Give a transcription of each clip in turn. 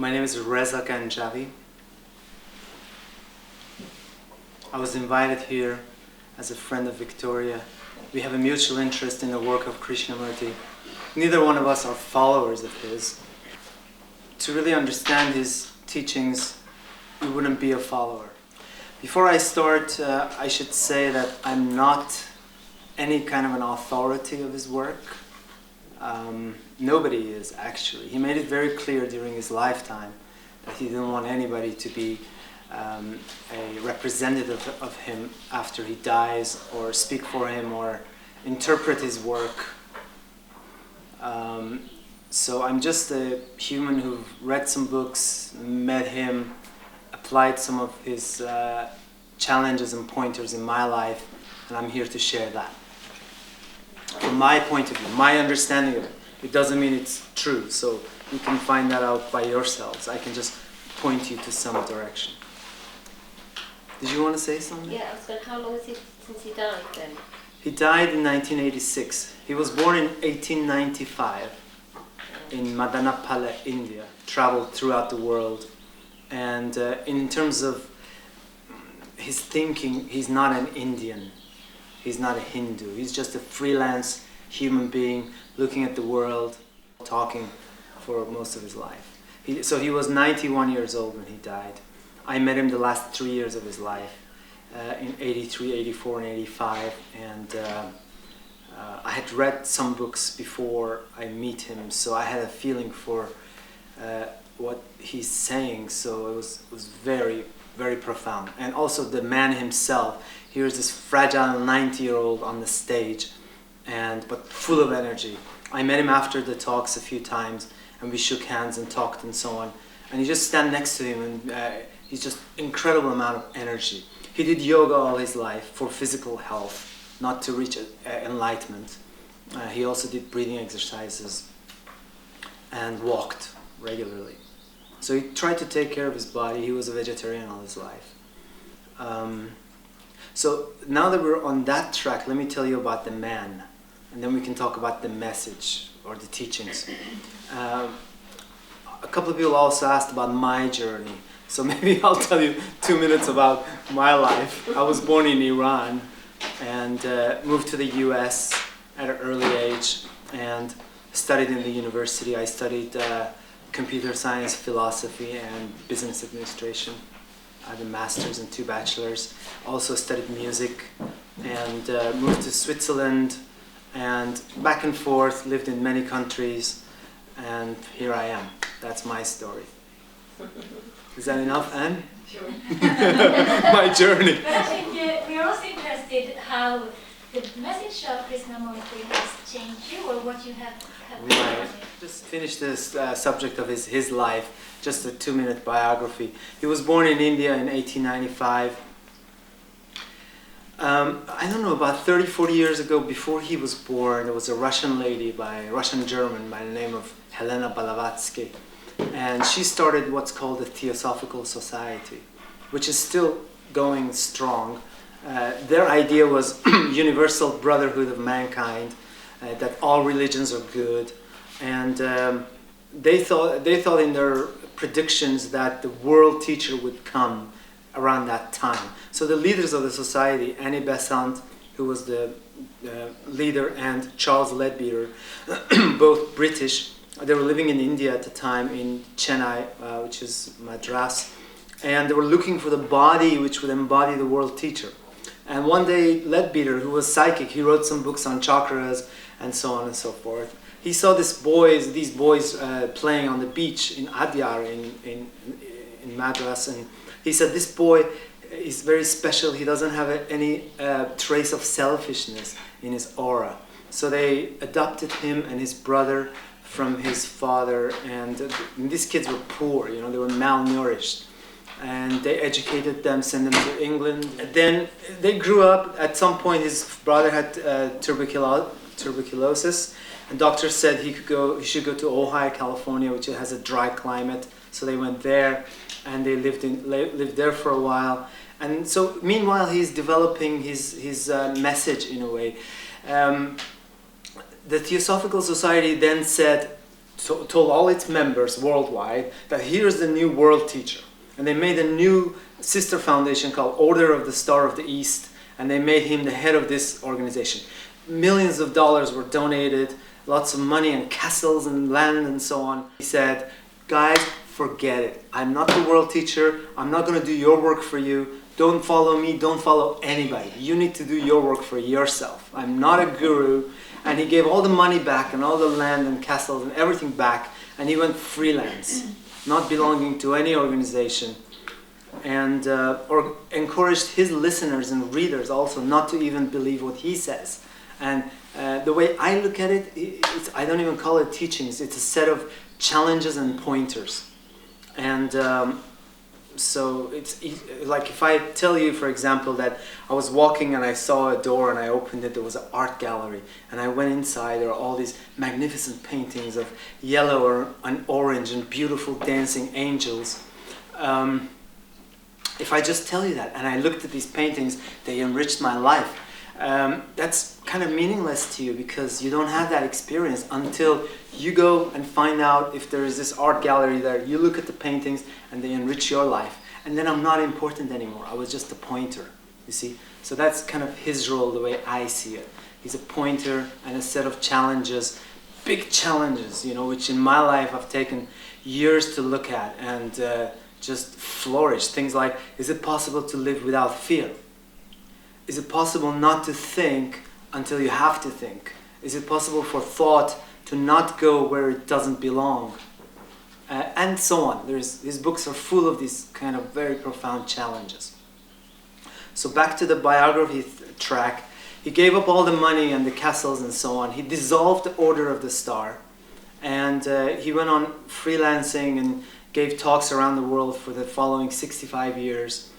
My name is Reza Ganjavi. I was invited here as a friend of Victoria. We have a mutual interest in the work of Krishnamurti. Neither one of us are followers of his. To really understand his teachings, we wouldn't be a follower. Before I start, I should say that I'm not any kind of an authority of his work. Nobody is, actually. He made it very clear during his lifetime that he didn't want anybody to be a representative of him after he dies, or speak for him, or interpret his work. So I'm just a human who read some books, met him, applied some of his challenges and pointers in my life, and I'm here to share that. From my point of view, my understanding of it. It doesn't mean it's true, so you can find that out by yourselves. I can just point you to some direction. Did you want to say something? Yeah, I was going, how long is it since he died then? He died in 1986. He was born in 1895 in Madanapalli, India. Traveled throughout the world. And in terms of his thinking, he's not an Indian. He's not a Hindu. He's just a freelance human being looking at the world, talking for most of his life. So he was 91 years old when he died. I met him the last 3 years of his life, in 83, 84, and 85. And I had read some books before I meet him, so I had a feeling for what he's saying. So it was very, very profound. And also the man himself. Here's this fragile 90-year-old on the stage, but full of energy. I met him after the talks a few times, and we shook hands and talked and so on. And you just stand next to him, and he's just incredible amount of energy. He did yoga all his life for physical health, not to reach enlightenment. He also did breathing exercises and walked regularly. So he tried to take care of his body. He was a vegetarian all his life. So now that we're on that track, let me tell you about the man, and then we can talk about the message or the teachings. A couple of people also asked about my journey, so maybe I'll tell you 2 minutes about my life. I was born in Iran and moved to the US at an early age and studied in the university. I studied computer science, philosophy, and business administration. I had a master's and 2 bachelors. Also studied music and moved to Switzerland and back and forth, lived in many countries, and here I am. That's my story. Is that enough, Anne? Sure. My journey. But I think we are also interested how the message of Krishnamurti has changed you, or what you have Right. Just finish this subject of his life, just a 2-minute biography. He was born in India in 1895. I don't know, about 30, 40 years ago, before he was born, there was a Russian lady, Russian German, by the name of Helena Blavatsky. And she started what's called the Theosophical Society, which is still going strong. Their idea was universal brotherhood of mankind, that all religions are good, and they thought in their predictions that the world teacher would come around that time. So the leaders of the society, Annie Besant, who was the leader, and Charles Leadbeater, both British, they were living in India at the time, in Chennai, which is Madras, and they were looking for the body which would embody the world teacher. And one day, Leadbeater, who was psychic, he wrote some books on chakras and so on and so forth. He saw these boys playing on the beach in Adyar in Madras, and he said, this boy is very special. He doesn't have any trace of selfishness in his aura. So they adopted him and his brother from his father, and these kids were poor, they were malnourished. And they educated them, sent them to England. And then they grew up. At some point, his brother had tuberculosis, and doctors said he should go to Ojai, California, which has a dry climate. So they went there, and they lived there for a while. And so, meanwhile, he's developing his message in a way. The Theosophical Society then said told all its members worldwide that here's the new world teacher. And they made a new sister foundation called Order of the Star of the East, and they made him the head of this organization. Millions of dollars were donated, lots of money and castles and land and so on. He said, guys, forget it. I'm not the world teacher. I'm not going to do your work for you. Don't follow me. Don't follow anybody. You need to do your work for yourself. I'm not a guru. And he gave all the money back and all the land and castles and everything back. And he went freelance, not belonging to any organization. And encouraged his listeners and readers also not to even believe what he says. And the way I look at it, I don't even call it teachings. It's a set of challenges and pointers. And so it's like if I tell you, for example, that I was walking and I saw a door and I opened it, there was an art gallery. And I went inside, there are all these magnificent paintings of yellow and orange and beautiful dancing angels. If I just tell you that and I looked at these paintings, they enriched my life. That's kind of meaningless to you because you don't have that experience until you go and find out if there is this art gallery there. You look at the paintings and they enrich your life. And then I'm not important anymore. I was just a pointer, you see. So that's kind of his role, the way I see it. He's a pointer and a set of challenges, big challenges, you know, which in my life I've taken years to look at and just flourish. Things like, is it possible to live without fear? Is it possible not to think until you have to think? Is it possible for thought to not go where it doesn't belong? And so on. His books are full of these kind of very profound challenges. So back to the biography track. He gave up all the money and the castles and so on. He dissolved the Order of the Star. And he went on freelancing and gave talks around the world for the following 65 years.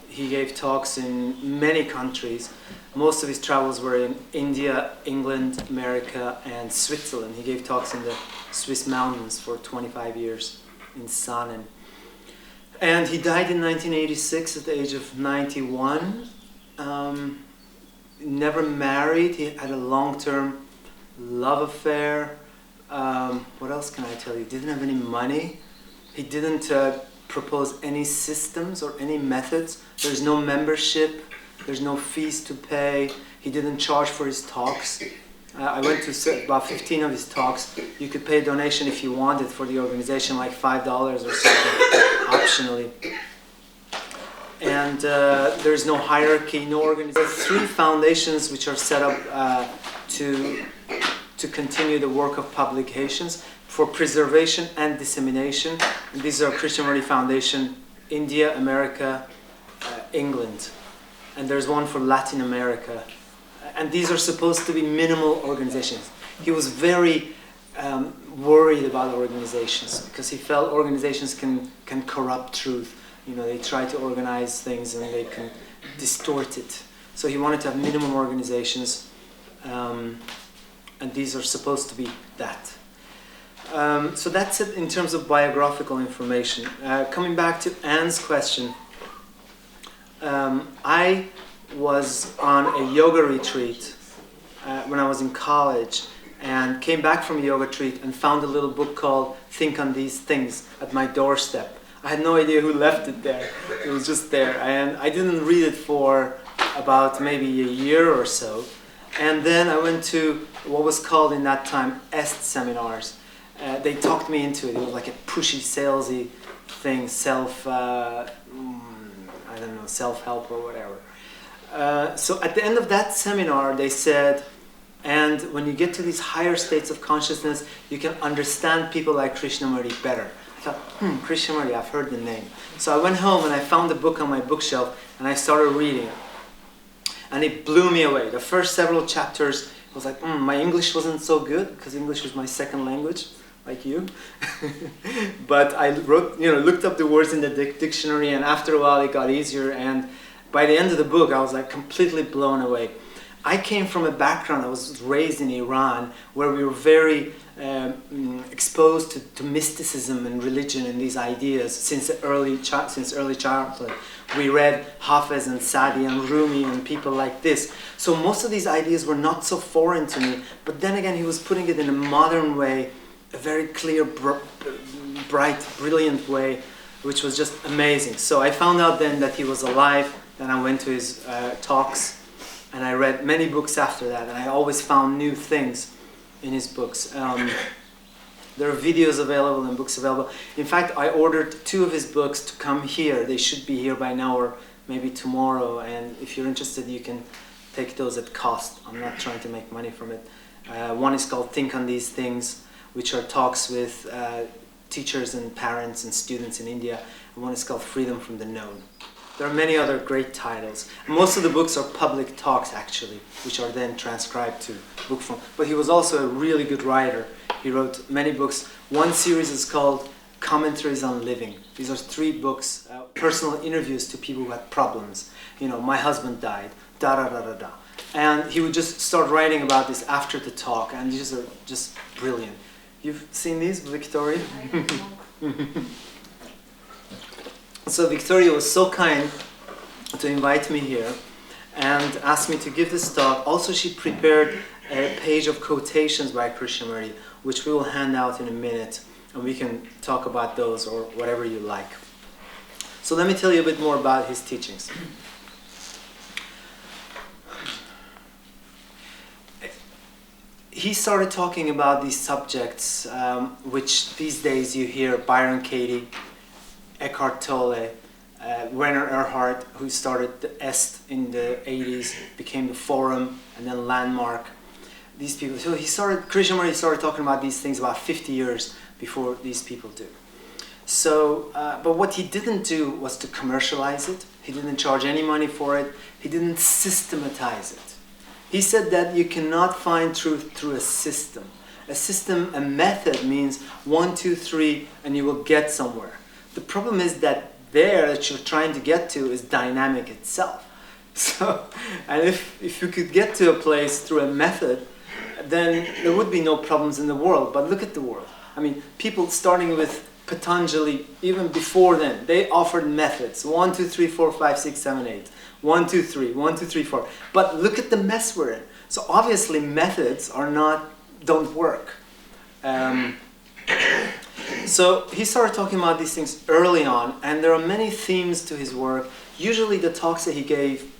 He gave talks in many countries. Most of his travels were in India, England, America, and Switzerland. He gave talks in the Swiss mountains for 25 years in Saanen. And he died in 1986 at the age of 91. Never married. He had a long-term love affair. What else can I tell you? Didn't have any money. He didn't propose any systems or any methods. There's no membership. There's no fees to pay. He didn't charge for his talks. I went to about 15 of his talks. You could pay a donation if you wanted for the organization, like $5 or something, optionally. And there's no hierarchy, no organization. There are 3 foundations which are set up to continue the work of publications for preservation and dissemination. And these are Krishnamurti Foundation, India, America, England. And there's one for Latin America. And these are supposed to be minimal organizations. He was very worried about organizations because he felt organizations can corrupt truth. You know, they try to organize things and they can distort it. So he wanted to have minimum organizations, and these are supposed to be that. So that's it in terms of biographical information. Coming back to Anne's question, I was on a yoga retreat when I was in college and came back from a yoga retreat and found a little book called Think on These Things at my doorstep. I had no idea who left it there. It was just there. And I didn't read it for about maybe a year or so. And then I went to what was called in that time EST seminars. They talked me into it. It was like a pushy, salesy thing, self-help or whatever. So at the end of that seminar, they said, and when you get to these higher states of consciousness, you can understand people like Krishnamurti better. I thought, Krishnamurti, I've heard the name. So I went home and I found the book on my bookshelf and I started reading it. And it blew me away. The first several chapters, I was like, my English wasn't so good because English was my second language, like you. But I looked up the words in the dictionary, and after a while it got easier. And by the end of the book, I was like completely blown away. I came from a background, I was raised in Iran, where we were very exposed to mysticism and religion and these ideas since early childhood. We read Hafez and Sadi and Rumi and people like this. So most of these ideas were not so foreign to me, but then again he was putting it in a modern way a very clear, bright, brilliant way, which was just amazing. So I found out then that he was alive. Then I went to his talks, and I read many books after that, and I always found new things in his books. There are videos available and books available. In fact, I ordered 2 of his books to come here. They should be here by now or maybe tomorrow, and if you're interested, you can take those at cost. I'm not trying to make money from it. One is called Think on These Things, which are talks with teachers and parents and students in India, and one is called Freedom from the Known. There are many other great titles. Most of the books are public talks, actually, which are then transcribed to book form. But he was also a really good writer. He wrote many books. One series is called Commentaries on Living. These are 3 books, personal interviews to people who had problems. You know, my husband died, da-da-da-da-da. And he would just start writing about this after the talk, and these are just brilliant. You've seen these, Victoria? So Victoria was so kind to invite me here and asked me to give this talk. Also, she prepared a page of quotations by Krishnamurti, which we will hand out in a minute, and we can talk about those or whatever you like. So let me tell you a bit more about his teachings. He started talking about these subjects, which these days you hear Byron Katie, Eckhart Tolle, Werner Erhard, who started the EST in the 80s, became the Forum, and then Landmark. These people. So Krishnamurti started talking about these things about 50 years before these people do. So, but what he didn't do was to commercialize it. He didn't charge any money for it. He didn't systematize it. He said that you cannot find truth through a system. A system, a method means 1, 2, 3, and you will get somewhere. The problem is that that you're trying to get to is dynamic itself. So, and if you could get to a place through a method, then there would be no problems in the world. But look at the world. I mean, people starting with Patanjali, even before then, they offered methods. 1, 2, 3, 4, 5, 6, 7, 8. 1, 2, 3, 1, 2, 3, 4. But look at the mess we're in. So obviously methods don't work. So he started talking about these things early on, and there are many themes to his work. Usually the talks that he gave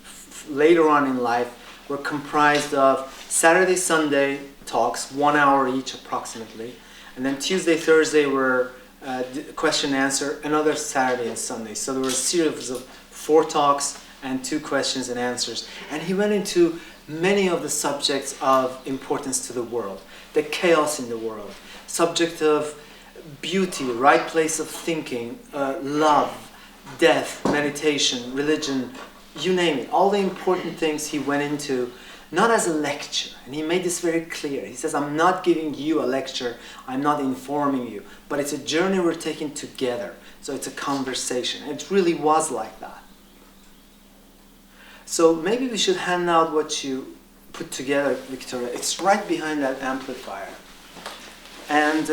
later on in life were comprised of Saturday, Sunday talks, 1 hour each approximately, and then Tuesday, Thursday were question and answer, another Saturday and Sunday. So there were a series of 4 talks and 2 questions and answers. And he went into many of the subjects of importance to the world, the chaos in the world, subject of beauty, right place of thinking, love, death, meditation, religion, you name it. All the important things he went into, not as a lecture. And he made this very clear. He says, I'm not giving you a lecture, I'm not informing you, but it's a journey we're taking together. So it's a conversation. And it really was like that. So maybe we should hand out what you put together, Victoria. It's right behind that amplifier. And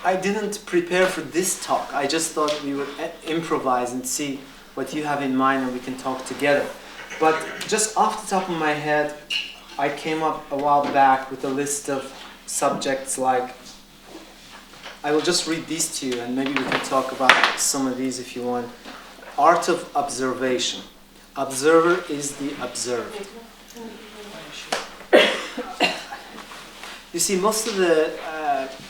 I didn't prepare for this talk. I just thought we would improvise and see what you have in mind and we can talk together. But just off the top of my head, I came up a while back with a list of subjects like, I will just read these to you and maybe we can talk about some of these if you want. Art of observation. Observer is the observed. You see, most of the,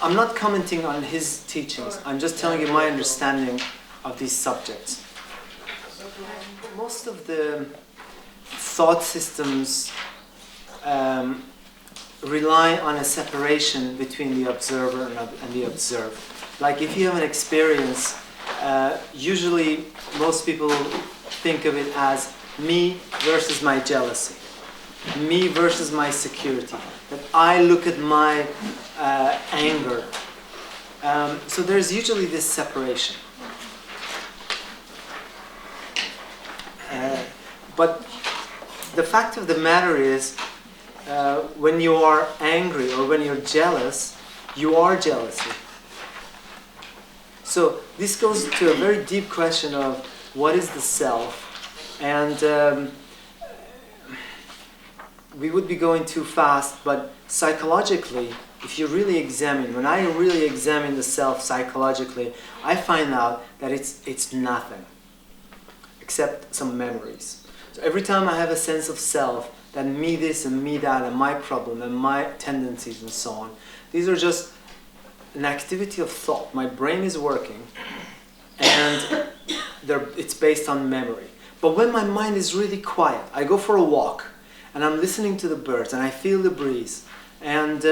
I'm not commenting on his teachings, I'm just telling you my understanding of these subjects. Most of the thought systems rely on a separation between the observer and the observed. Like if you have an experience, usually most people think of it as me versus my jealousy, me versus my security, that I look at my anger. So there's usually this separation. But the fact of the matter is, when you are angry or when you're jealous, you are jealousy. So this goes to a very deep question of what is the self, and we would be going too fast, but psychologically, if you really examine, when I really examine the self psychologically, I find out that it's nothing except some memories. So every time I have a sense of self, that me this and me that and my problem and my tendencies and so on, these are just an activity of thought. My brain is working and it's based on memory. But when my mind is really quiet, I go for a walk and I'm listening to the birds and I feel the breeze and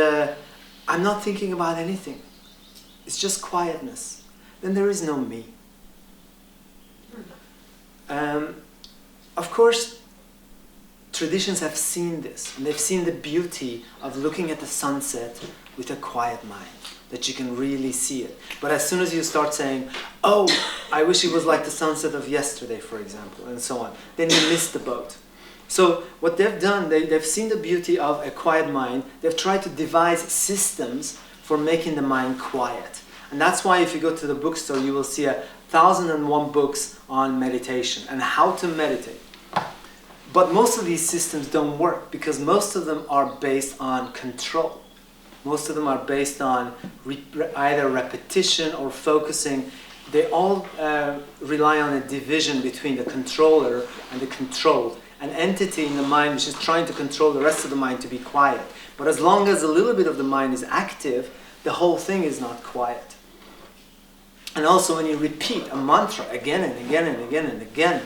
I'm not thinking about anything. It's just quietness. Then there is no me. Of course, traditions have seen this, and they've seen the beauty of looking at the sunset with a quiet mind, that you can really see it. But as soon as you start saying, oh, I wish it was like the sunset of yesterday, for example, and so on, then you miss the boat. So what they've done, they've seen the beauty of a quiet mind. They've tried to devise systems for making the mind quiet. And that's why if you go to the bookstore, you will see 1,001 books on meditation and how to meditate. But most of these systems don't work because most of them are based on control. Most of them are based on either repetition or focusing. They all rely on a division between the controller and the controlled. An entity in the mind which is trying to control the rest of the mind to be quiet. But as long as a little bit of the mind is active, the whole thing is not quiet. And also when you repeat a mantra again and again and again and again,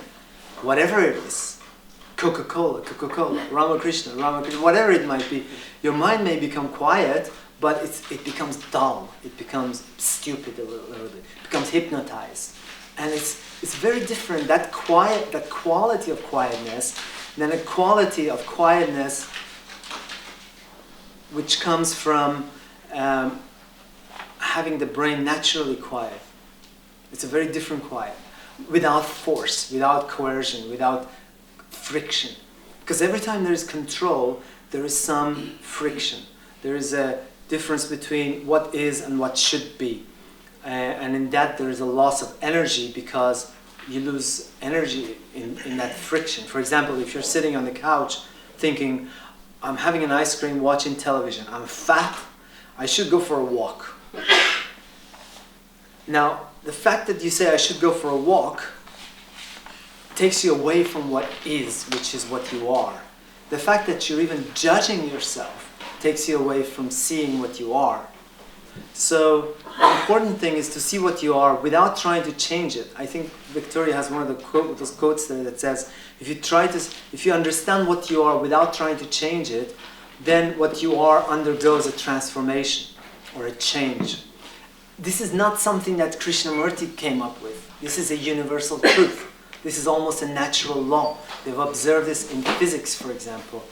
whatever it is, Coca-Cola, Coca-Cola, Ramakrishna, Ramakrishna, whatever it might be, your mind may become quiet, but it becomes dull, it becomes stupid a little bit, it becomes hypnotized. And it's very different, that quality of quietness, than a quality of quietness which comes from having the brain naturally quiet. It's a very different quiet, without force, without coercion, without friction. Because every time there is control, there is some friction. There is a difference between what is and what should be. And in that there is a loss of energy because you lose energy in that friction. For example, if you're sitting on the couch thinking, I'm having an ice cream, watching television, I'm fat, I should go for a walk. Now, the fact that you say I should go for a walk takes you away from what is, which is what you are. The fact that you're even judging yourself takes you away from seeing what you are. So the important thing is to see what you are without trying to change it. I think Victoria has one of those quotes there that says, if you understand what you are without trying to change it, then what you are undergoes a transformation or a change. This is not something that Krishnamurti came up with. This is a universal truth. This is almost a natural law. They've observed this in physics, for example.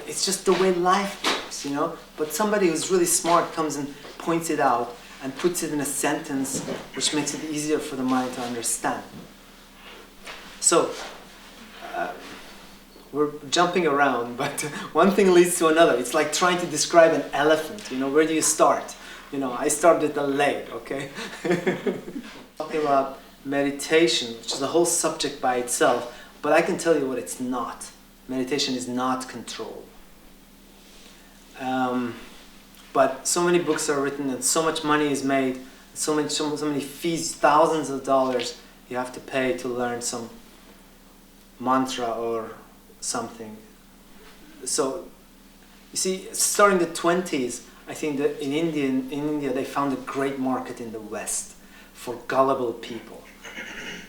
It's just the way life works, you know? But somebody who's really smart comes and points it out and puts it in a sentence which makes it easier for the mind to understand. So, we're jumping around, but one thing leads to another. It's like trying to describe an elephant. You know, where do you start? You know, I start with the leg, okay? Talking about meditation, which is a whole subject by itself, but I can tell you what it's not. Meditation is not control. But so many books are written and so much money is made, so many fees, thousands of dollars you have to pay to learn some mantra or something. So, you see, starting the 20s, I think that in India they found a great market in the West for gullible people.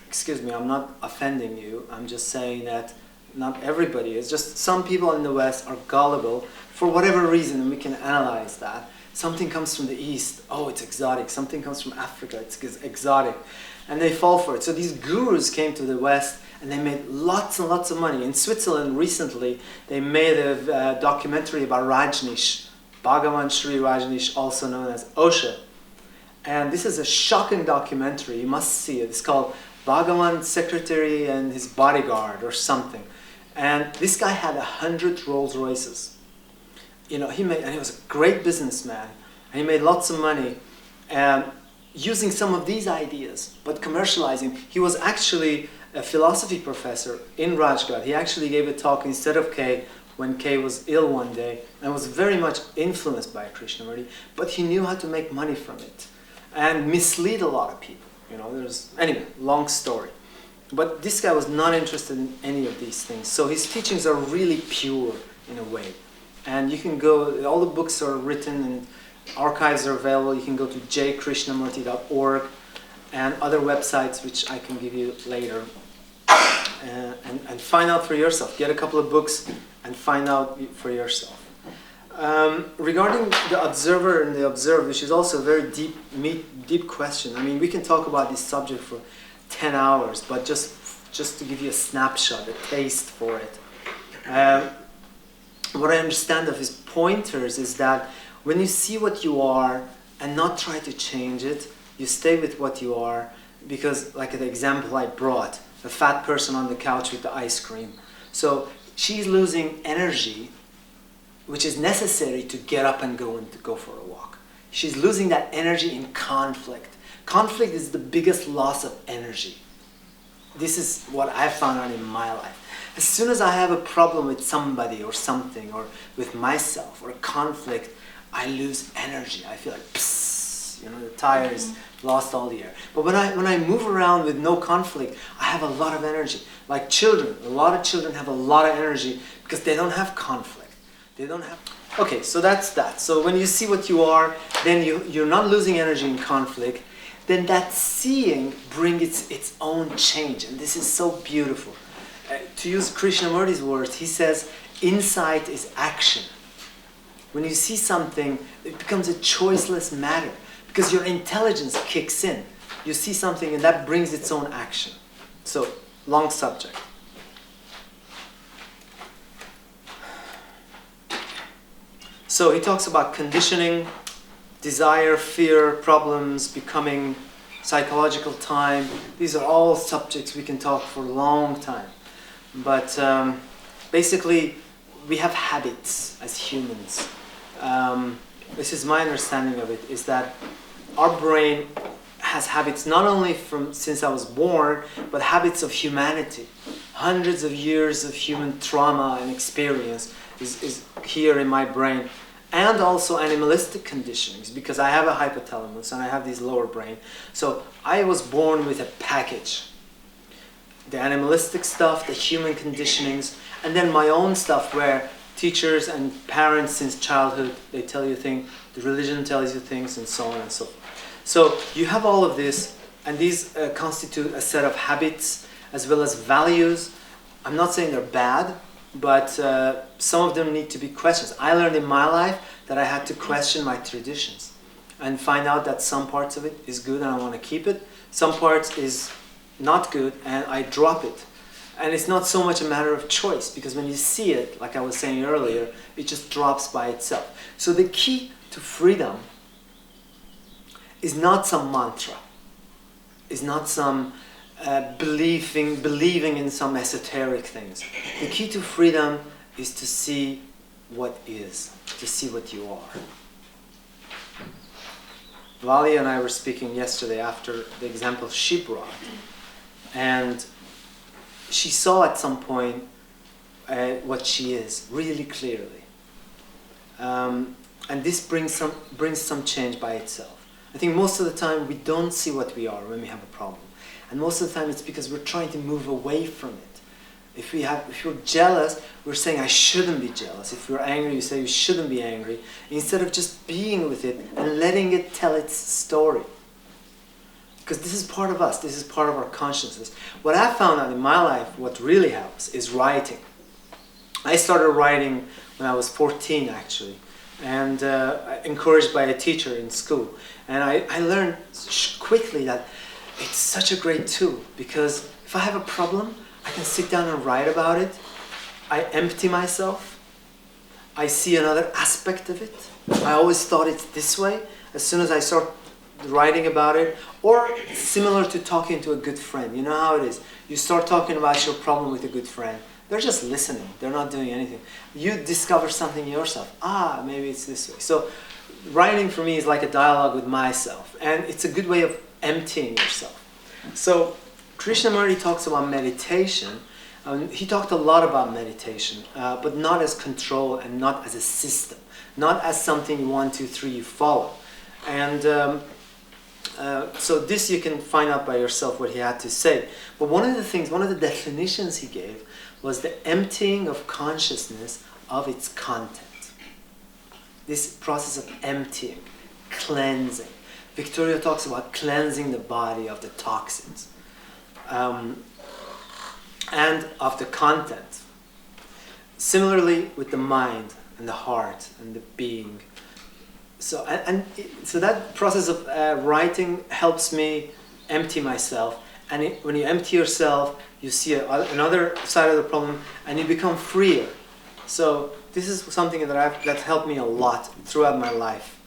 Excuse me, I'm not offending you. I'm just saying that not everybody is. Just some people in the West are gullible for whatever reason, and we can analyze that. Something comes from the East, oh, it's exotic. Something comes from Africa, it's exotic. And they fall for it. So these gurus came to the West and they made lots and lots of money. In Switzerland recently, they made a documentary about Rajneesh, Bhagavan Sri Rajneesh, also known as Osho. And this is a shocking documentary, you must see it. It's called Bhagavan's Secretary and His Bodyguard or something. And this guy had 100 Rolls Royces. You know, and he was a great businessman. And he made lots of money using some of these ideas, but commercializing. He was actually a philosophy professor in Rajghat. He actually gave a talk instead of K when Kay was ill one day and was very much influenced by Krishnamurti, but he knew how to make money from it and mislead a lot of people. Anyway, long story. But this guy was not interested in any of these things. So his teachings are really pure in a way. And you can go, all the books are written and archives are available. You can go to jkrishnamurti.org and other websites which I can give you later. And find out for yourself. Get a couple of books and find out for yourself. Regarding the observer and the observed, which is also a very deep question. I mean, we can talk about this subject for 10 hours, but just to give you a snapshot, a taste for it. What I understand of his pointers is that when you see what you are and not try to change it, you stay with what you are, because like the example I brought, the fat person on the couch with the ice cream. So she's losing energy, which is necessary to get up and go for a walk. She's losing that energy in conflict. Conflict is the biggest loss of energy. This is what I've found out in my life. As soon as I have a problem with somebody or something, or with myself, or a conflict, I lose energy. I feel like, psst, the tires lost all the air. But when I move around with no conflict, I have a lot of energy. Like children, a lot of children have a lot of energy because they don't have conflict. They don't have... Okay, so that's that. So when you see what you are, then you're not losing energy in conflict. Then that seeing brings its own change. And this is so beautiful. To use Krishnamurti's words, he says, insight is action. When you see something, it becomes a choiceless matter because your intelligence kicks in. You see something and that brings its own action. So, long subject. So he talks about conditioning, desire, fear, problems, becoming, psychological time. These are all subjects we can talk for a long time. But basically, we have habits as humans. This is my understanding of it, is that our brain has habits not only from since I was born, but habits of humanity. Hundreds of years of human trauma and experience is here in my brain. And also animalistic conditionings, because I have a hypothalamus and I have this lower brain. So I was born with a package. The animalistic stuff, the human conditionings, and then my own stuff where teachers and parents since childhood, they tell you things, the religion tells you things, and so on and so forth. So you have all of this, and these constitute a set of habits as well as values. I'm not saying they're bad, but some of them need to be questioned. I learned in my life that I had to question my traditions and find out that some parts of it is good and I want to keep it. Some parts is not good and I drop it. And it's not so much a matter of choice, because when you see it, like I was saying earlier, it just drops by itself. So the key to freedom is not some mantra, is not some believing in some esoteric things. The key to freedom is to see what is, to see what you are. Valia and I were speaking yesterday after the example she brought, and she saw at some point what she is really clearly, and this brings some change by itself. I think most of the time we don't see what we are when we have a problem. And most of the time it's because we're trying to move away from it. If you're jealous, we're saying, I shouldn't be jealous. If you're angry, you say, you shouldn't be angry. Instead of just being with it and letting it tell its story. Because this is part of us. This is part of our consciousness. What I found out in my life, what really helps, is writing. I started writing when I was 14, actually. And encouraged by a teacher in school. And I learned quickly that it's such a great tool, because if I have a problem, I can sit down and write about it. I empty myself. I see another aspect of it. I always thought it's this way. As soon as I start writing about it, or similar to talking to a good friend. You know how it is. You start talking about your problem with a good friend. They're just listening. They're not doing anything. You discover something yourself. Maybe it's this way. So writing for me is like a dialogue with myself. And it's a good way of emptying yourself. So Krishnamurti talks about meditation, He talked a lot about meditation, but not as control and not as a system, not as something 1, 2, 3 you follow. And so this you can find out by yourself what he had to say. But one of the definitions he gave was the emptying of consciousness of its content. This process of emptying, cleansing. Victoria talks about cleansing the body of the toxins and of the content. Similarly with the mind and the heart and the being. So so that process of writing helps me empty myself. And when you empty yourself, you see another side of the problem, and you become freer. So this is something that helped me a lot throughout my life.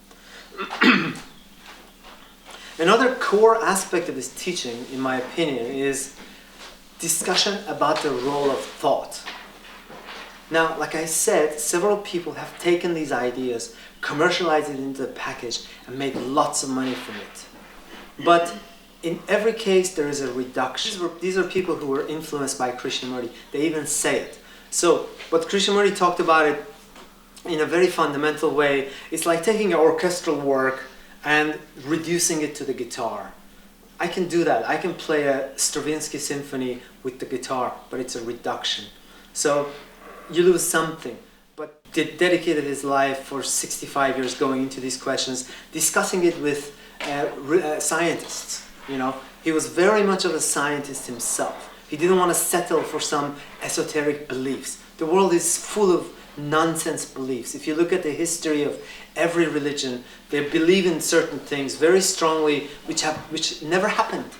Another core aspect of this teaching, in my opinion, is discussion about the role of thought. Now, like I said, several people have taken these ideas, commercialized it into a package, and made lots of money from it. But in every case, there is a reduction. These are people who were influenced by Krishnamurti. They even say it. So, but Krishnamurti talked about it in a very fundamental way. It's like taking orchestral work and reducing it to the guitar. I can do that. I can play a Stravinsky symphony with the guitar, but it's a reduction. So you lose something. But dedicated his life for 65 years going into these questions, discussing it with scientists. You know, he was very much of a scientist himself. He didn't want to settle for some esoteric beliefs. The world is full of nonsense beliefs. If you look at the history of every religion, they believe in certain things very strongly, which never happened.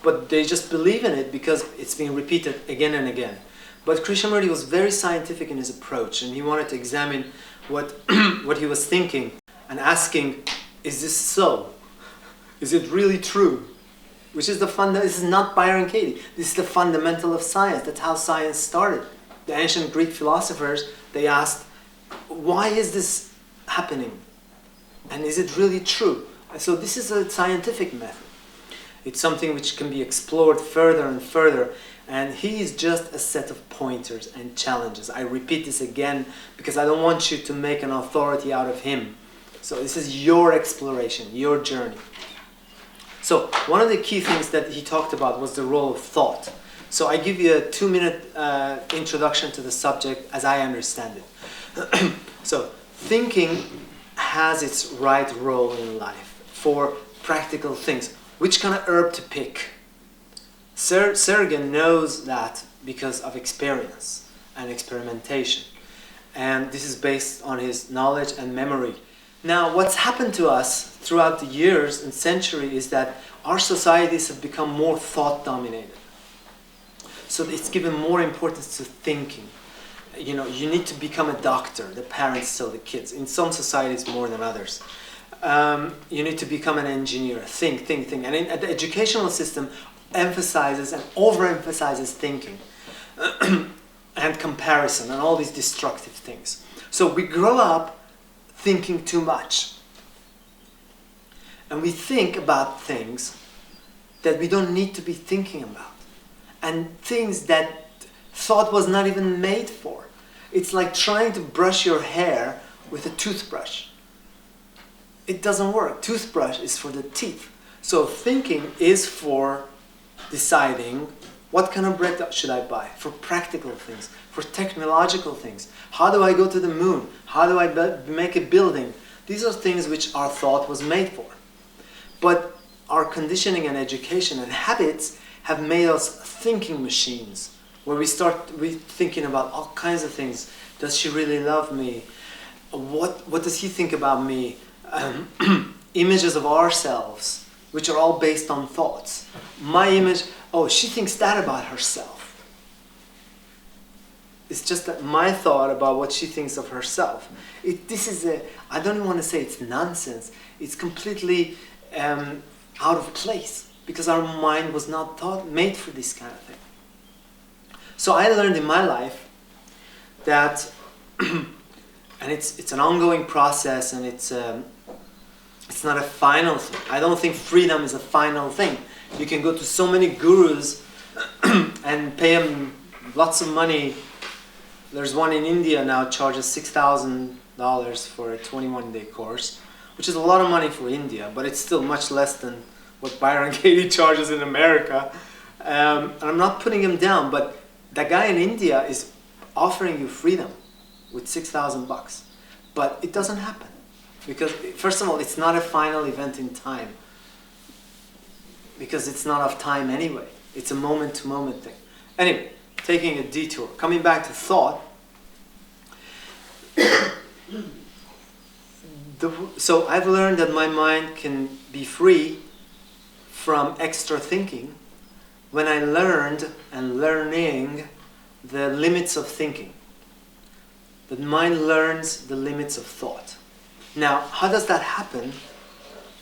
But they just believe in it because it's being repeated again and again. But Krishnamurti was very scientific in his approach, and he wanted to examine what he was thinking and asking, is this so? Is it really true? Which is this is not Byron Katie. This is the fundamental of science. That's how science started. The ancient Greek philosophers, they asked, why is this happening? And is it really true? And so this is a scientific method. It's something which can be explored further and further. And he is just a set of pointers and challenges. I repeat this again because I don't want you to make an authority out of him. So this is your exploration, your journey. So one of the key things that he talked about was the role of thought. So I give you a 2-minute introduction to the subject as I understand it. So thinking has its right role in life for practical things. Which kind of herb to pick? Sergen knows that because of experience and experimentation. And this is based on his knowledge and memory. Now, what's happened to us throughout the years and centuries is that our societies have become more thought-dominated. So it's given more importance to thinking. You know, you need to become a doctor, the parents tell the kids. In some societies more than others. You need to become an engineer, think. And the educational system emphasizes and overemphasizes thinking and comparison and all these destructive things. So we grow up thinking too much. And we think about things that we don't need to be thinking about. And things that thought was not even made for. It's like trying to brush your hair with a toothbrush. It doesn't work. Toothbrush is for the teeth. So thinking is for deciding what kind of bread should I buy, for practical things, for technological things. How do I go to the moon? How do I make a building? These are things which our thought was made for. But our conditioning and education and habits have made us thinking machines, where we thinking about all kinds of things. Does she really love me? What does he think about me? Images of ourselves, which are all based on thoughts. My image, oh, she thinks that about herself. It's just that my thought about what she thinks of herself. I don't even want to say it's nonsense. It's completely out of place because our mind was not made for this kind of thing. So I learned in my life that, and it's an ongoing process, and it's not a final thing. I don't think freedom is a final thing. You can go to so many gurus and pay them lots of money. There's one in India now charges $6,000 for a 21-day course, which is a lot of money for India, but it's still much less than what Byron Katie charges in America. And I'm not putting him down, but that guy in India is offering you freedom with $6,000, but it doesn't happen because, first of all, it's not a final event in time because it's not of time anyway. It's a moment-to-moment thing. Anyway, taking a detour, coming back to thought. So I've learned that my mind can be free from extra thinking when I learned and learning the limits of thinking. The mind learns the limits of thought. Now, how does that happen?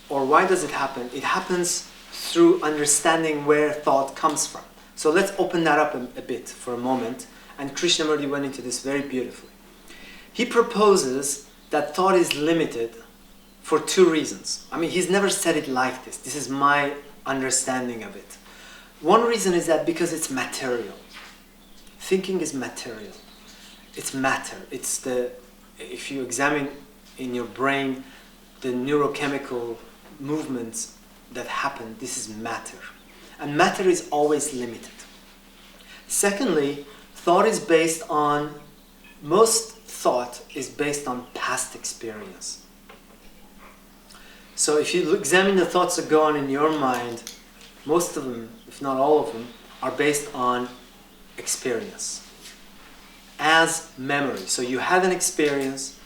Or why does it happen? It happens through understanding where thought comes from. So let's open that up a bit for a moment. And Krishnamurti went into this very beautifully. He proposes that thought is limited for two reasons. I mean, he's never said it like this. This is my understanding of it. One reason is that because it's material. Thinking is material. It's matter. It's the, if you examine in your brain the neurochemical movements that happen, this is matter. And matter is always limited. Secondly, thought is based on, most thought is based on past experience. So if you examine the thoughts that go on in your mind, most of them, if not all of them, are based on experience as memory. So you had an experience,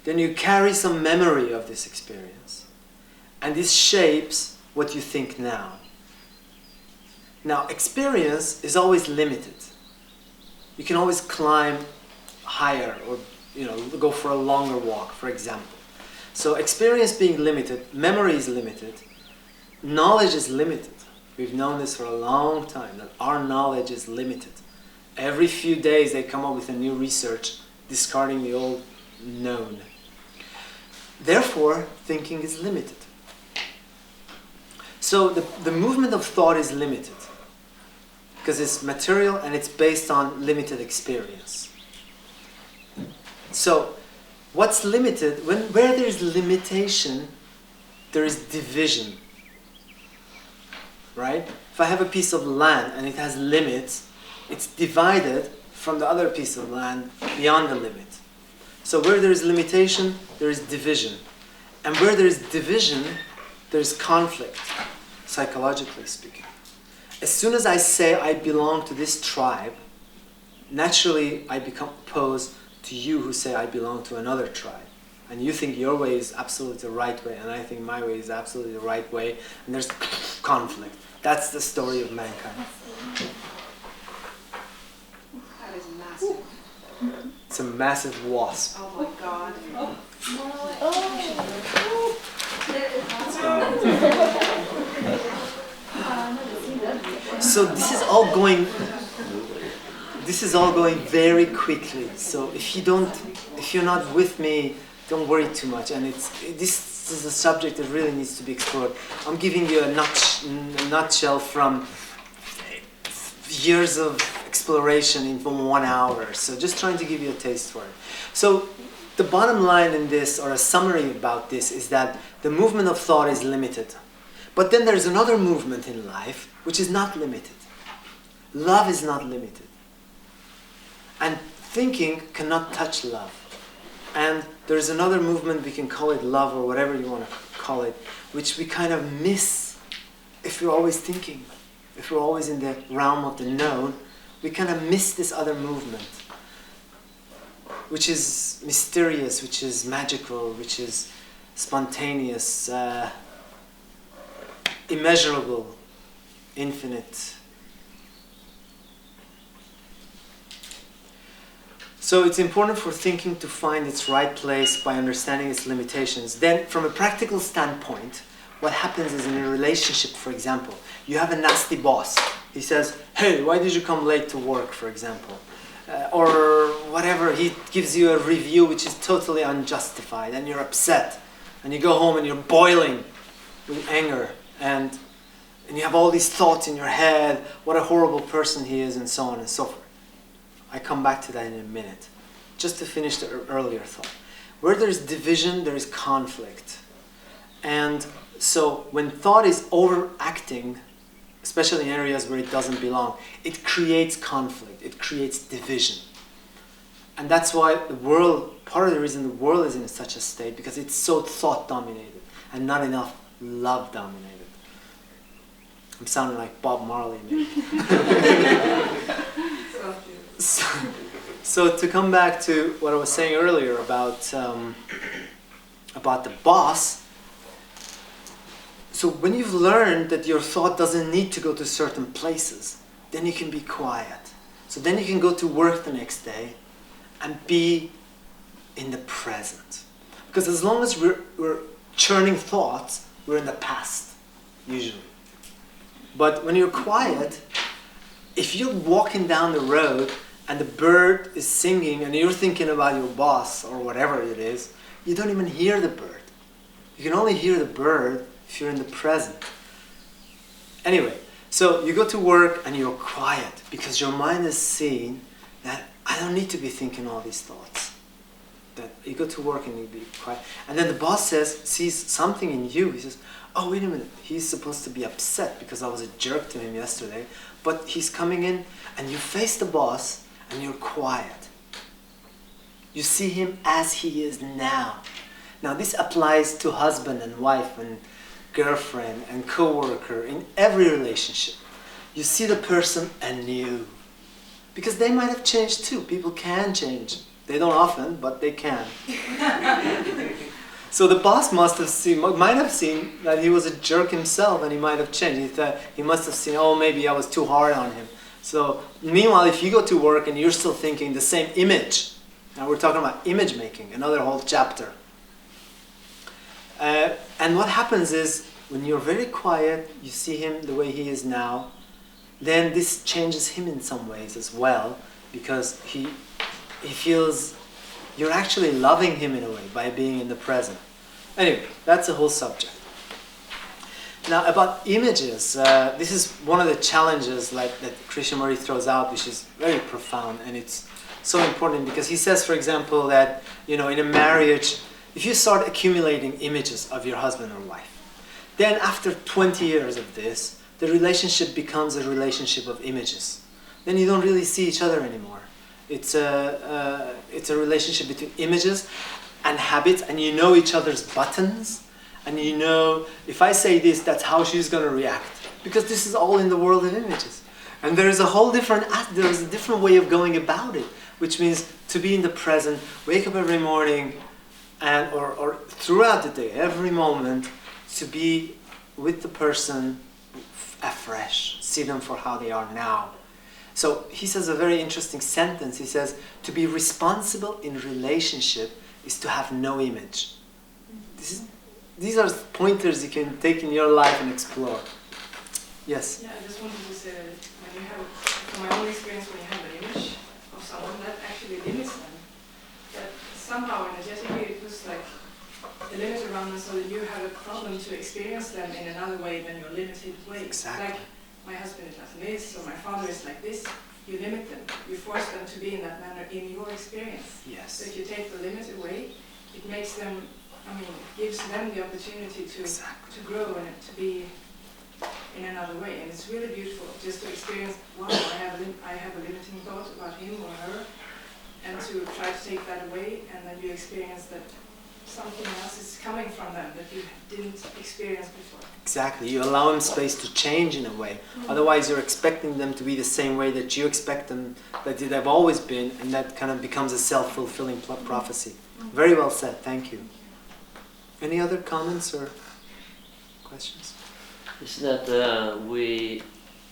then you carry some memory of this experience, and this shapes what you think now. Now, experience is always limited. You can always climb higher or go for a longer walk, for example. So experience being limited, memory is limited, knowledge is limited. We've known this for a long time, that our knowledge is limited. Every few days they come up with a new research discarding the old known. Therefore, thinking is limited. So the movement of thought is limited because it's material and it's based on limited experience. So what's limited, where there is limitation, there is division. Right? If I have a piece of land and it has limits, it's divided from the other piece of land beyond the limit. So where there is limitation, there is division. And where there is division, there is conflict, psychologically speaking. As soon as I say I belong to this tribe, naturally I become opposed to you who say I belong to another tribe. And you think your way is absolutely the right way, and I think my way is absolutely the right way, and there's conflict. That's the story of mankind. That is massive. It's a massive wasp. Oh my God. So this is all going very quickly. So if you're not with me, don't worry too much. And this is a subject that really needs to be explored. I'm giving you a nutshell from years of exploration in 1 hour. So just trying to give you a taste for it. So the bottom line in this, or a summary about this, is that the movement of thought is limited. But then there's another movement in life which is not limited. Love is not limited. And thinking cannot touch love. And there's another movement, we can call it love or whatever you want to call it, which we kind of miss if we're always thinking. If we're always in the realm of the known, we kind of miss this other movement, which is mysterious, which is magical, which is spontaneous, immeasurable, infinite. So it's important for thinking to find its right place by understanding its limitations. Then, from a practical standpoint, what happens is in a relationship, for example, you have a nasty boss. He says, hey, why did you come late to work, for example? Or whatever, he gives you a review which is totally unjustified and you're upset. And you go home and you're boiling with anger. And you have all these thoughts in your head, what a horrible person he is, and so on and so forth. I come back to that in a minute. Just to finish the earlier thought. Where there's division, there is conflict. And so when thought is overacting, especially in areas where it doesn't belong, it creates conflict, it creates division. And that's why the world, part of the reason the world is in such a state, because it's so thought-dominated and not enough love-dominated. I'm sounding like Bob Marley, maybe. So to come back to what I was saying earlier about the boss, so when you've learned that your thought doesn't need to go to certain places, then you can be quiet. So then you can go to work the next day and be in the present. Because as long as we're churning thoughts, we're in the past, usually. But when you're quiet, if you're walking down the road and the bird is singing and you're thinking about your boss or whatever it is, you don't even hear the bird. You can only hear the bird if you're in the present. Anyway, so you go to work and you're quiet because your mind is seeing that I don't need to be thinking all these thoughts. That you go to work and you be quiet. And then the boss sees something in you. He says, oh, wait a minute. He's supposed to be upset because I was a jerk to him yesterday. But he's coming in and you face the boss and you're quiet. You see him as he is now. Now this applies to husband and wife and girlfriend and co-worker in every relationship. You see the person anew. Because they might have changed too. People can change. They don't often, but they can. So the boss might have seen that he was a jerk himself and he might have changed. He must have seen, oh, maybe I was too hard on him. So meanwhile, if you go to work and you're still thinking the same image, now we're talking about image making, another whole chapter. And what happens is, when you're very quiet, you see him the way he is now, then this changes him in some ways as well, because he feels you're actually loving him in a way by being in the present. Anyway, that's a whole subject. Now about images, this is one of the challenges that Krishnamurti throws out, which is very profound, and it's so important because he says, for example, that in a marriage, if you start accumulating images of your husband or wife, then after 20 years of this, the relationship becomes a relationship of images. Then you don't really see each other anymore. It's a relationship between images and habits, and you know each other's buttons, and you know, if I say this, that's how she's going to react, because this is all in the world of images. And there's a different way of going about it, which means to be in the present, wake up every morning, and or throughout the day, every moment, to be with the person afresh, see them for how they are now. So he says a very interesting sentence. He says, to be responsible in relationship is to have no image. These are pointers you can take in your life and explore. Yes? Yeah, I just wanted to say that from my own experience, when you have an image of someone, that actually limits them. That somehow energetically it puts like a limit around them so that you have a problem to experience them in another way than your limited way. Exactly. Like, my husband is like this, or my father is like this. You limit them. You force them to be in that manner in your experience. Yes. So if you take the limit away, it makes them, it gives them the opportunity to grow and to be in another way. And it's really beautiful just to experience, wow, I have a limiting thought about him or her, and to try to take that away, and then you experience that something else is coming from them that you didn't experience before. Exactly. You allow them space to change in a way. Otherwise, you're expecting them to be the same way that you expect them, that they've always been, and that kind of becomes a self-fulfilling prophecy. Very well said. Thank you. Any other comments or questions? Is that we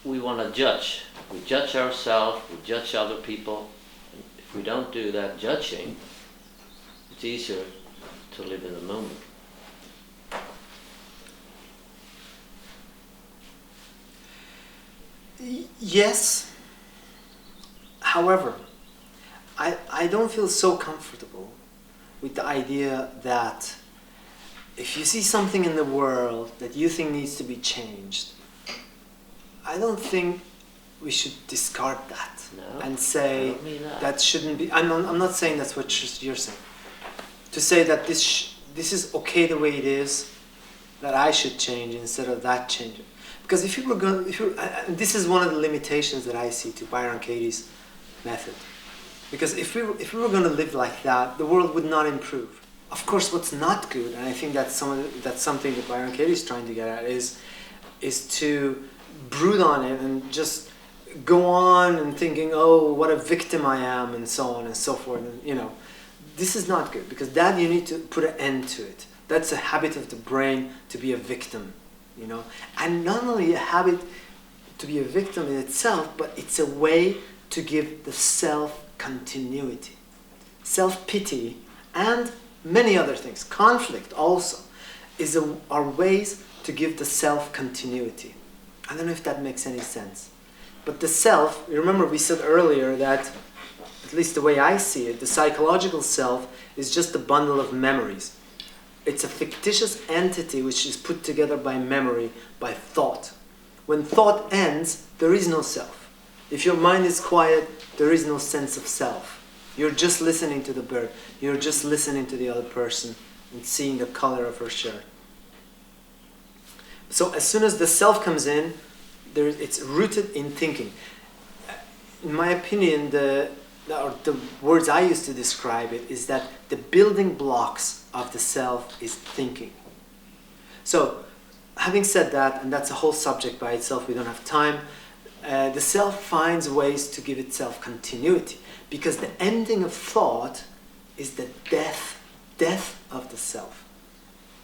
want to judge. We judge ourselves, we judge other people. If we don't do that judging, it's easier to live in the moment. Yes. However, I don't feel so comfortable with the idea that if you see something in the world that you think needs to be changed, I don't think we should discard that. No, and I say don't mean that. that shouldn't be. I'm not saying that's what you're saying. To say that this is okay the way it is, that I should change instead of that changing. Because if you were going, this is one of the limitations that I see to Byron Katie's method. Because if we were going to live like that, the world would not improve. Of course, what's not good, and I think that's something that Byron Katie is trying to get at, is to brood on it and just go on and thinking, oh, what a victim I am, and so on and so forth. And, this is not good, because that you need to put an end to it. That's a habit of the brain to be a victim, And not only a habit to be a victim in itself, but it's a way to give the self continuity. Self-pity and many other things. Conflict also are ways to give the self continuity. I don't know if that makes any sense. But the self, remember we said earlier that, at least the way I see it, the psychological self is just a bundle of memories. It's a fictitious entity which is put together by memory, by thought. When thought ends, there is no self. If your mind is quiet, there is no sense of self. You're just listening to the bird. You're just listening to the other person and seeing the color of her shirt. So as soon as the self comes in, it's rooted in thinking. In my opinion, the words I use to describe it is that the building blocks of the self is thinking. So, having said that, and that's a whole subject by itself, we don't have time, the self finds ways to give itself continuity, because the ending of thought is the death of the self.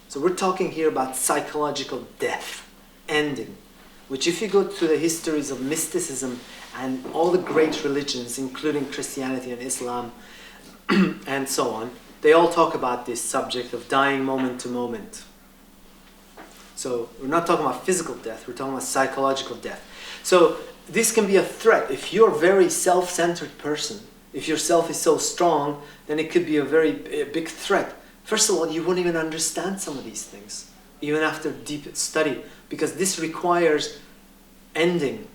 So we're talking here about psychological death, ending, which if you go to the histories of mysticism and all the great religions, including Christianity and Islam, and so on, they all talk about this subject of dying moment to moment. So we're not talking about physical death, we're talking about psychological death. So this can be a threat. If you're a very self-centered person, if your self is so strong, then it could be a big threat. First of all, you won't even understand some of these things, even after deep study, because this requires ending.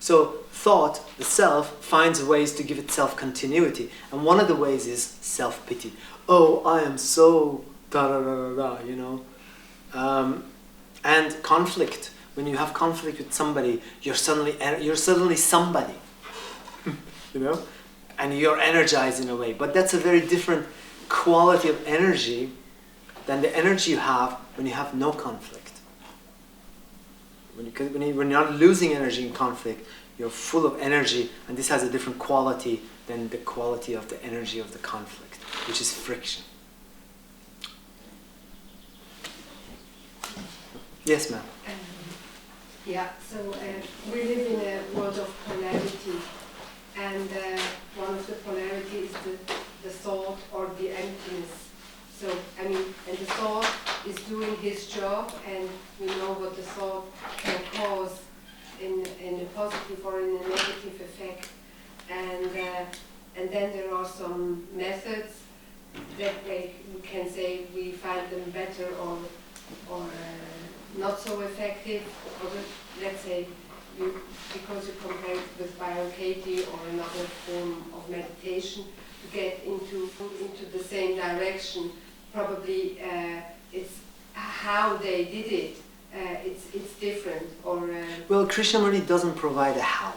So thought, the self, finds ways to give itself continuity. And one of the ways is self-pity. Oh, I am so da-da-da-da-da, and conflict. When you have conflict with somebody, you're suddenly somebody, and you're energized in a way. But that's a very different quality of energy than the energy you have when you have no conflict. When you're not losing energy in conflict, you're full of energy, and this has a different quality than the quality of the energy of the conflict, which is friction. Yes, ma'am. So we live in a world of polarity, and one of the polarity is the thought or the emptiness. So, and the thought is doing his job, and we know what the thought can cause in a positive or in a negative effect. And then there are some methods that we can say we find them better or not so effective. Or let's say because you compare it with Byron Katie or another form of meditation to get into the same direction. Probably it's how they did it. It's different. Well, Krishnamurti doesn't provide a how.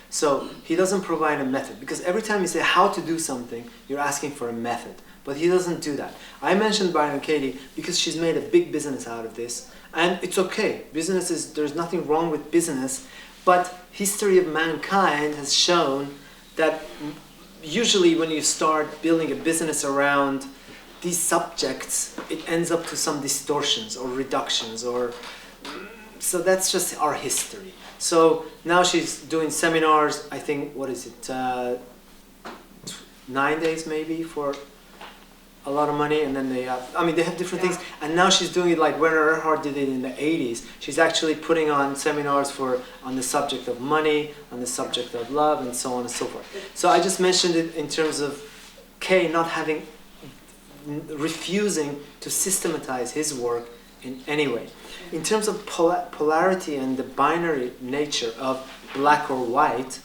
So he doesn't provide a method, because every time you say how to do something, you're asking for a method. But he doesn't do that. I mentioned Byron Katie because she's made a big business out of this, and it's okay. There's nothing wrong with business, but history of mankind has shown that usually when you start building a business around these subjects, it ends up to some distortions or reductions, so that's just our history. So now she's doing seminars, I think, 9 days maybe for a lot of money, and then they have different things, and now she's doing it like Werner Erhard did it in the 80s. She's actually putting on seminars on the subject of money, on the subject of love, and so on and so forth. So I just mentioned it in terms of Kay refusing to systematize his work in any way. In terms of polarity and the binary nature of black or white,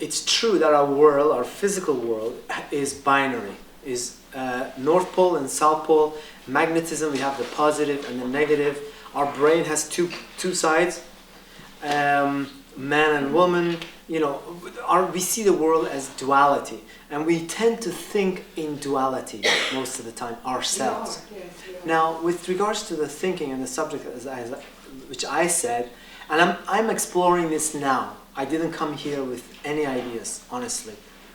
it's true that our world, our physical world, is binary, is North Pole and South Pole. Magnetism, we have the positive and the negative. Our brain has two sides, man and woman. You know, we see the world as duality, and we tend to think in duality most of the time ourselves. Now, with regards to the thinking and the subject, which I said, and I'm exploring this now. I didn't come here with any ideas, honestly.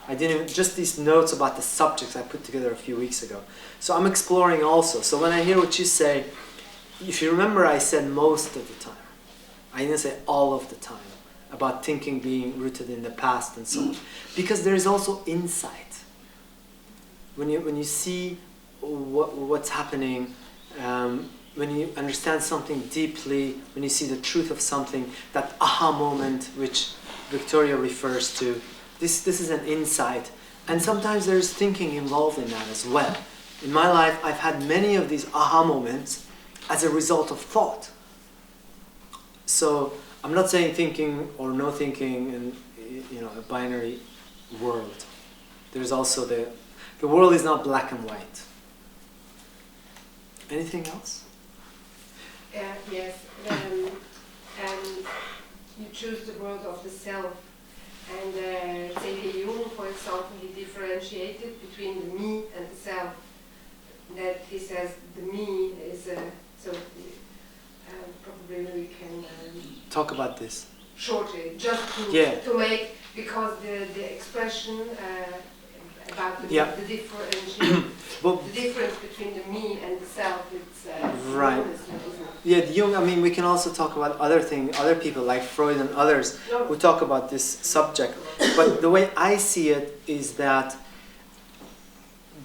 I didn't even, just these notes about the subjects I put together a few weeks ago. So I'm exploring also. So when I hear what you say, if you remember, I said most of the time. I didn't say all of the time about thinking being rooted in the past and so on. Because there is also insight. When you see what's happening, when you understand something deeply, when you see the truth of something, that aha moment which Victoria refers to, this is an insight. And sometimes there's thinking involved in that as well. In my life, I've had many of these aha moments as a result of thought. So I'm not saying thinking or no thinking in a binary world. There's also the world is not black and white. Anything else? Yes, and you choose the world of the self. And say Jung, for example, he differentiated between the me and the self. That he says the me is probably we can talk about this shortly, just to make, because the expression about the differentiation, the difference between the me and the self, it's right. Yeah, Jung. I mean, we can also talk about other people like Freud and others who talk about this subject. But the way I see it is that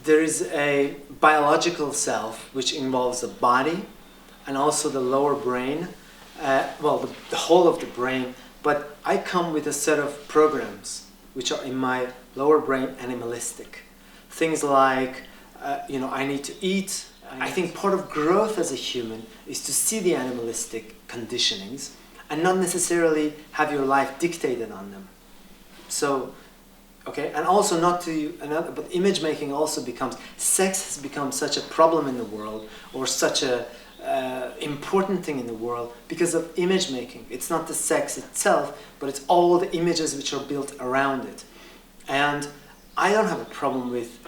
there is a biological self which involves the body and also the lower brain, the whole of the brain. But I come with a set of programs which are in my lower brain animalistic. Things like, I need to eat. I think part of growth as a human is to see the animalistic conditionings and not necessarily have your life dictated on them. So, okay, and also but image making also sex has become such a problem in the world, or such a important thing in the world because of image making. It's not the sex itself, but it's all the images which are built around it. And I don't have a problem with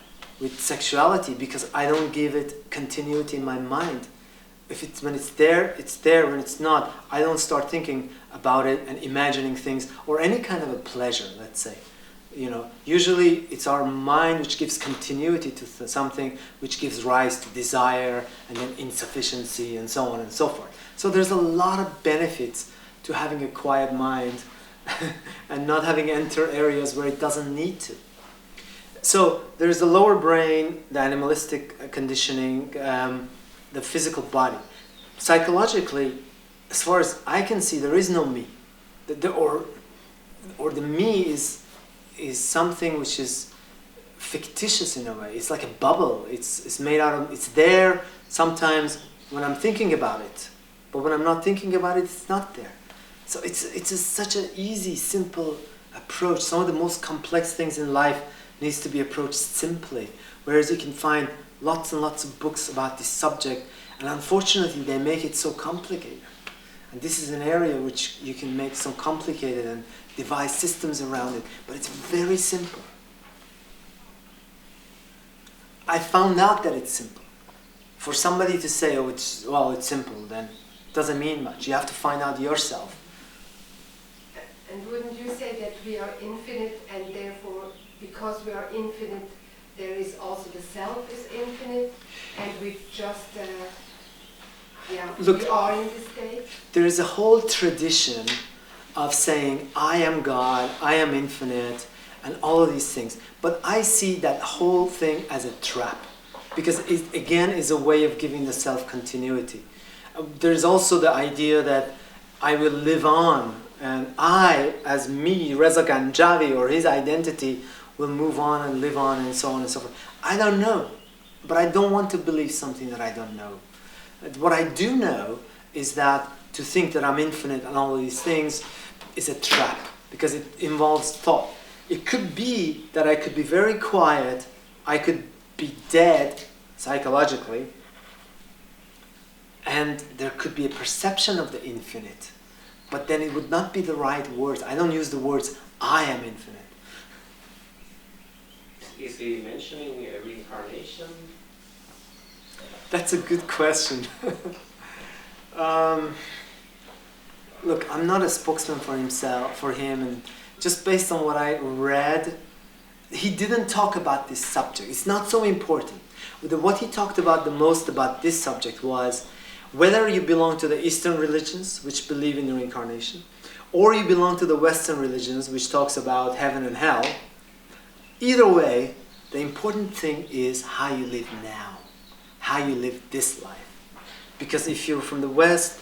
sexuality because I don't give it continuity in my mind. When it's there, it's there. When it's not, I don't start thinking about it and imagining things or any kind of a pleasure, let's say. Usually it's our mind which gives continuity to something, which gives rise to desire and then insufficiency and so on and so forth. So there's a lot of benefits to having a quiet mind and not having enter areas where it doesn't need to. So there's the lower brain, the animalistic conditioning, the physical body. Psychologically, as far as I can see, there is no me. Or the me is something which is fictitious in a way. It's like a bubble. It's made out of, it's there sometimes when I'm thinking about it. But when I'm not thinking about it, it's not there. So it's such an easy, simple approach. Some of the most complex things in life needs to be approached simply. Whereas you can find lots and lots of books about this subject, and unfortunately they make it so complicated. And this is an area which you can make so complicated and devise systems around it, but it's very simple. I found out that it's simple. For somebody to say, it's simple, then it doesn't mean much. You have to find out yourself. And wouldn't you say that we are infinite, and therefore, because we are infinite, there is also the self is infinite, and we just, Look, we are in this state? There is a whole tradition of saying, I am God, I am infinite, and all of these things. But I see that whole thing as a trap, because it, again, is a way of giving the self continuity. There's also the idea that I will live on, and I, as me, Reza Ganjavi, or his identity, will move on and live on, and so on and so forth. I don't know, but I don't want to believe something that I don't know. What I do know is that to think that I'm infinite and all of these things is a trap, because it involves thought. It could be that I could be very quiet, I could be dead psychologically, and there could be a perception of the infinite. But then it would not be the right words. I don't use the words, I am infinite. Is he mentioning reincarnation? That's a good question. Look, I'm not a spokesman for him, and just based on what I read, he didn't talk about this subject. It's not so important. What he talked about the most about this subject was whether you belong to the Eastern religions, which believe in reincarnation, or you belong to the Western religions, which talks about heaven and hell. Either way, the important thing is how you live now, how you live this life. Because if you're from the West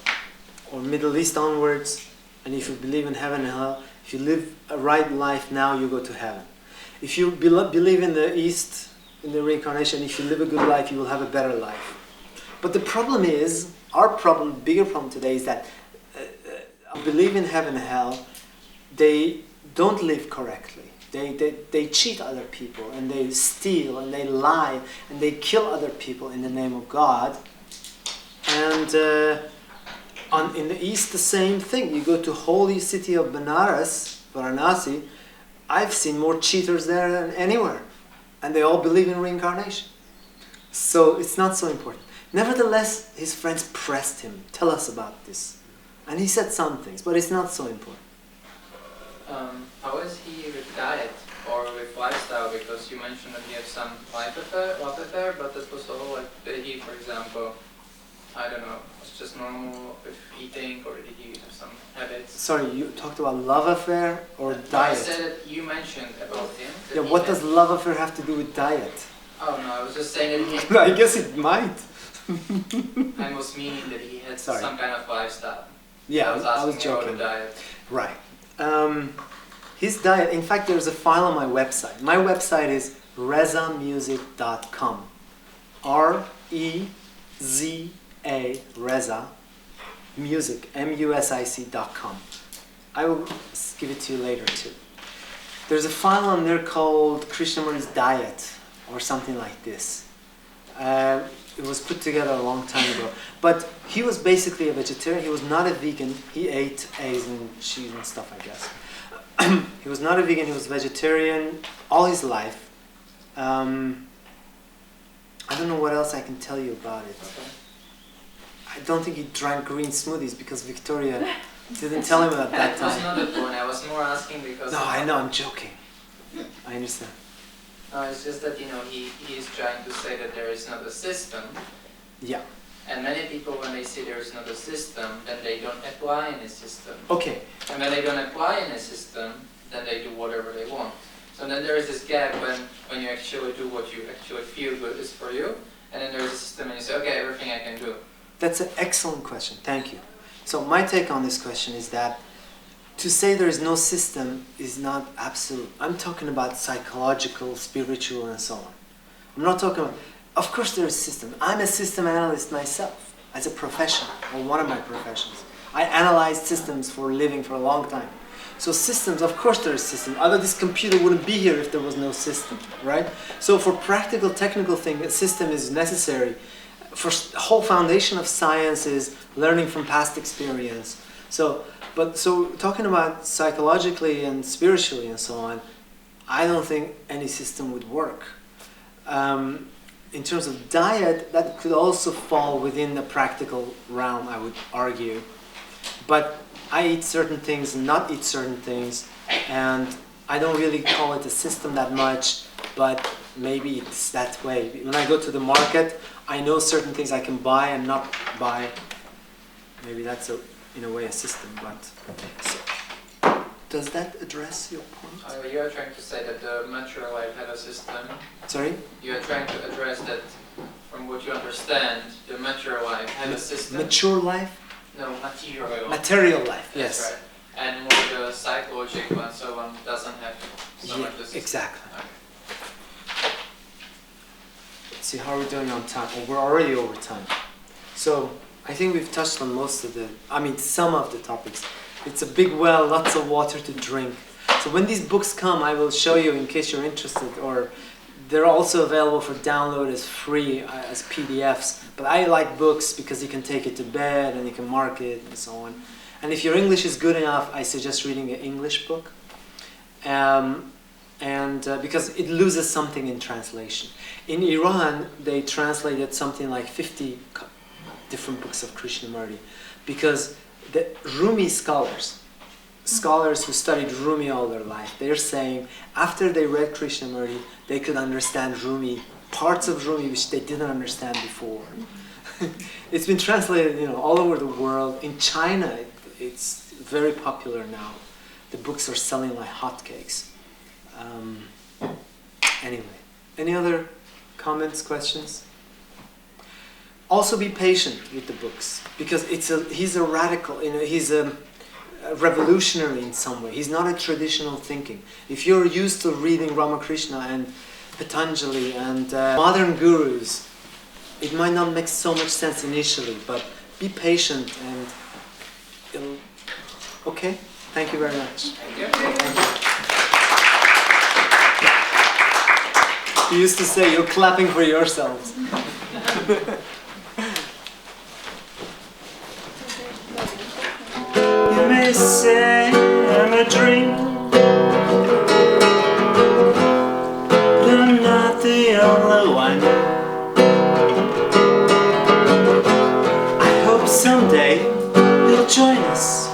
or Middle East onwards, and if you believe in heaven and hell, if you live a right life now, you go to heaven. If you believe in the East, in the reincarnation, if you live a good life, you will have a better life. But the problem is, our problem, bigger problem today is that believe in heaven and hell, they don't live correctly. They cheat other people, and they steal, and they lie, and they kill other people in the name of God. And in the East, the same thing. You go to holy city of Benares, Varanasi, I've seen more cheaters there than anywhere. And they all believe in reincarnation. So it's not so important. Nevertheless, his friends pressed him, tell us about this. And he said some things, but it's not so important. How is he with diet or with lifestyle? Because you mentioned that he had some love affair, but that was all like, did he, for example, I don't know, was just normal with eating, or did he have some habits? Sorry, you talked about love affair or diet? I said that you mentioned about him. Yeah, what does love affair have to do with diet? Oh no, I was just saying that he... I guess it might. I was meaning that he had Sorry. some kind of lifestyle. Yeah, I was I was asking about joking. the diet. Right. His diet, in fact, there's a file on my website. My website is rezamusic.com. R-E-Z-A, Reza, music, M-U-S-I-C.com. I will give it to you later too. There's a file on there called Krishnamurti's Diet, or something like this. It was put together a long time ago. But he was basically a vegetarian. He was not a vegan. He ate eggs and cheese and stuff, I guess. He was not a vegan. He was vegetarian all his life. I don't know what else I can tell you about it. Okay. I don't think he drank green smoothies because Victoria didn't tell him at that That was time. not the point. I was more asking because... No, I know, I'm joking. I understand. No, it's just that, you know, he is trying to say that there is not a system. Yeah. And many people, when they say there is not a system, then they don't apply in a system. Okay. And when they don't apply in a system, then they do whatever they want. So then there is this gap when you actually do what you actually feel good is for you, and then there is a system and you say, okay, everything I can do. That's an excellent question. Thank you. So my take on this question is that to say there is no system is not absolute. I'm talking about psychological, spiritual, and so on. I'm not talking about... Of course there is a system. I'm a system analyst myself as a profession, or one of my professions. I analyzed systems for a living for a long time. So systems, of course there is a system. Otherwise this computer wouldn't be here if there was no system, right? So for practical, technical things, a system is necessary. For the whole foundation of science is learning from past experience. So talking about psychologically and spiritually and so on, I don't think any system would work. In terms of diet, that could also fall within the practical realm, I would argue. But I eat certain things and not eat certain things, and I don't really call it a system that much, but maybe it's that way. When I go to the market, I know certain things I can buy and not buy. Maybe that's in a way a system, but... So, does that address your point? You are trying to say that the mature life had a system. Sorry? You are trying to address that, from what you understand, the mature life had a system. Mature life? No, material. Material life, That's yes. right. And more the psychological and so on doesn't have so much the system. Exactly. Okay. Let's see, how are we doing on time? Well, we're already over time. So, I think we've touched on some of the topics. It's a big well, lots of water to drink. So when these books come, I will show you in case you're interested, or they're also available for download as free as PDFs. But I like books because you can take it to bed and you can mark it and so on. And if your English is good enough, I suggest reading an English book. Because it loses something in translation. In Iran, they translated something like 50 different books of Krishnamurti, because the Rumi scholars who studied Rumi all their life, they're saying after they read Krishnamurti, they could understand Rumi, parts of Rumi which they didn't understand before. It's been translated, all over the world. In China, it's very popular now. The books are selling like hotcakes. Anyway, any other comments, questions? Also be patient with the books, because he's a radical, he's a revolutionary in some way. He's not a traditional thinking. If you're used to reading Ramakrishna and Patanjali and modern gurus, it might not make so much sense initially, but be patient and it'll... Okay? Thank you very much. Thank you. Thank you. You used to say you're clapping for yourselves. You may say I'm a dreamer, but I'm not the only one. I hope someday you'll join us.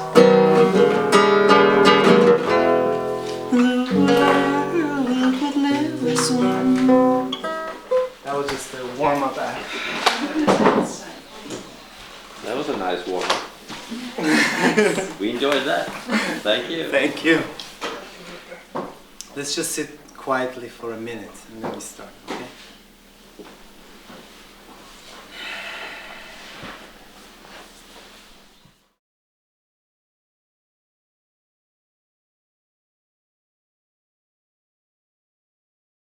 That was just a warm-up act. That was a nice warm-up. We enjoyed that. Thank you. Thank you. Let's just sit quietly for a minute and then we start.